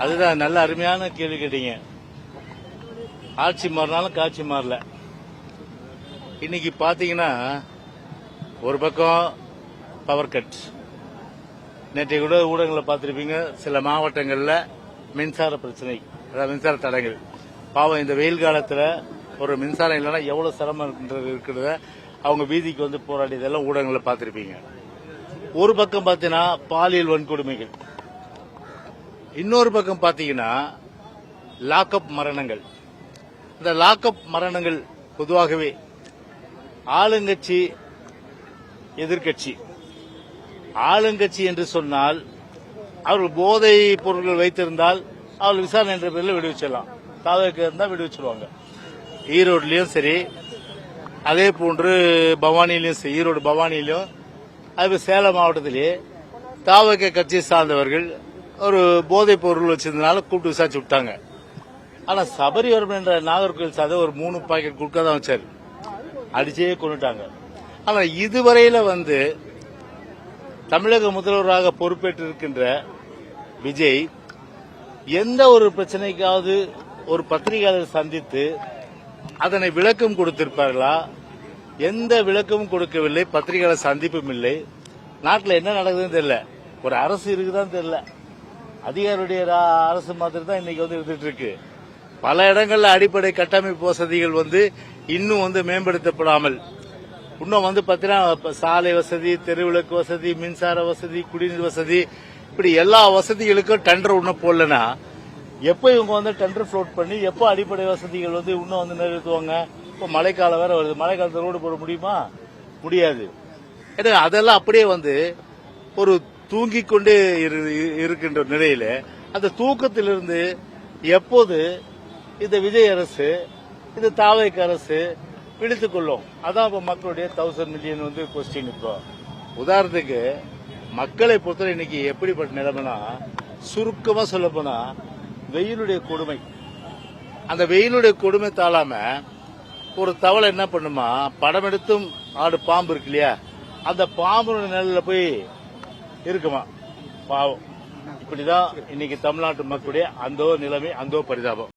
அதுதான் நல்ல அருமையான கேள்வி கேட்டீங்க. ஆட்சி மாறினாலும் காட்சி மாறல. இன்னைக்கு பாத்தீங்கன்னா ஒரு பக்கம் பவர் கட். நேற்றைய கூட ஊடகங்களை பார்த்திருப்பீங்க. சில மாவட்டங்களில் மின்சார பிரச்சனை, அதாவது மின்சார தடைகள். பாவம் இந்த வெயில் காலத்தில் ஒரு மின்சாரம் இல்லைன்னா எவ்வளவு சிரமம் இருக்கிறத அவங்க வீதிக்கு வந்து போராடியதெல்லாம் ஊடகங்களை பார்த்திருப்பீங்க. ஒரு பக்கம் பார்த்தீங்கன்னா பாலியல் வன்கொடுமைகள், இன்னொரு பக்கம் பார்த்தீங்கன்னா லாக்அப் மரணங்கள். இந்த லாக்அப் மரணங்கள் பொதுவாகவே ஆளுங்கட்சி எதிர்கட்சி. ஆளுங்கட்சி என்று சொன்னால் அவர்கள் போதை பொருட்கள் வைத்திருந்தால் அவர்கள் விசாரணை என்ற பேரில் விடுவிச்சிடலாம். தாவக இருந்தால் விடுவிச்சிருவாங்க. ஈரோடுலயும் சரி, அதே போன்று பவானியிலும் சரி, ஈரோடு பவானியிலும், அது சேலம் மாவட்டத்திலேயே தாவக கட்சியை சார்ந்தவர்கள் ஒரு போதைப் பொருள் வச்சிருந்தனால கூப்பிட்டு விசாரிச்சு விட்டாங்க. ஆனா சபரிவரம் என்ற நாகர்கோவில் சார்ந்த ஒரு 3 பாக்கெட் குட்கா தான் வச்சாரு, அடிச்சே கொண்டுட்டாங்க. ஆனா இதுவரையில வந்து தமிழக முதல்வராக பொறுப்பேற்று இருக்கின்ற விஜய் எந்த ஒரு பிரச்சனைக்காவது ஒரு பத்திரிகையாளர் சந்தித்து அதனை விளக்கம் கொடுத்திருப்பார்களா? எந்த விளக்கமும் கொடுக்கவில்லை. பத்திரிகையாளர் சந்திப்பும் இல்லை. நாட்டில் என்ன நடக்குதுன்னு தெரியல. ஒரு அரசு இருக்குதான் தெரியல. அதிகாரியுடைய அரசு மாத்திரம் தான் இன்னைக்கு வந்து இருந்துட்டு இருக்கு. பல இடங்கள்ல அடிப்படை கட்டமைப்பு வசதிகள் வந்து இன்னும் வந்து மேம்படுத்தப்படாமல், இன்னும் வந்து பாத்தீங்கன்னா சாலை வசதி, தெருவிளக்கு வசதி, மின்சார வசதி, குடிநீர் வசதி, இப்படி எல்லா வசதிகளுக்கும் டெண்டர் இன்னும் போடலன்னா எப்போ இவங்க வந்து டெண்டர் ஃப்ளோட் பண்ணி எப்போ அடிப்படை வசதிகள் வந்து இன்னும் வந்து நிறைவேற்றுவாங்க? இப்போ மழைக்காலம் வேற வருது. மழைக்காலத்தில் ரோடு போட முடியுமா? முடியாது. ஏன்னா அதெல்லாம் அப்படியே வந்து ஒரு தூங்கிக் கொண்டே இருக்கின்ற நிலையில அந்த தூக்கத்திலிருந்து எப்போது இந்த விஜய் அரசு, இந்த தாவேக அரசு விழித்துக் கொள்ளும்? அதான் இப்ப மக்களுடைய 1000 மில்லியன் வந்து கொஸ்டின். இப்போ உதாரணத்துக்கு மக்களை பொறுத்தவரை இன்னைக்கு எப்படிப்பட்ட நிலைமைனா, சுருக்கமா சொல்ல போனா வெயிலுடைய கொடுமை. அந்த வெயிலுடைய கொடுமை தாழாம ஒரு தவளை என்ன பண்ணுமா, படம் எடுத்தும் ஆடு பாம்பு இருக்கு இல்லையா, அந்த பாம்பு நிழல்ல போய் இருக்குமா. பாவம். இப்படிதான் இன்னைக்கு தமிழ்நாட்டு மக்களுடைய அந்த நிலைமை, அந்த பரிதாபம்.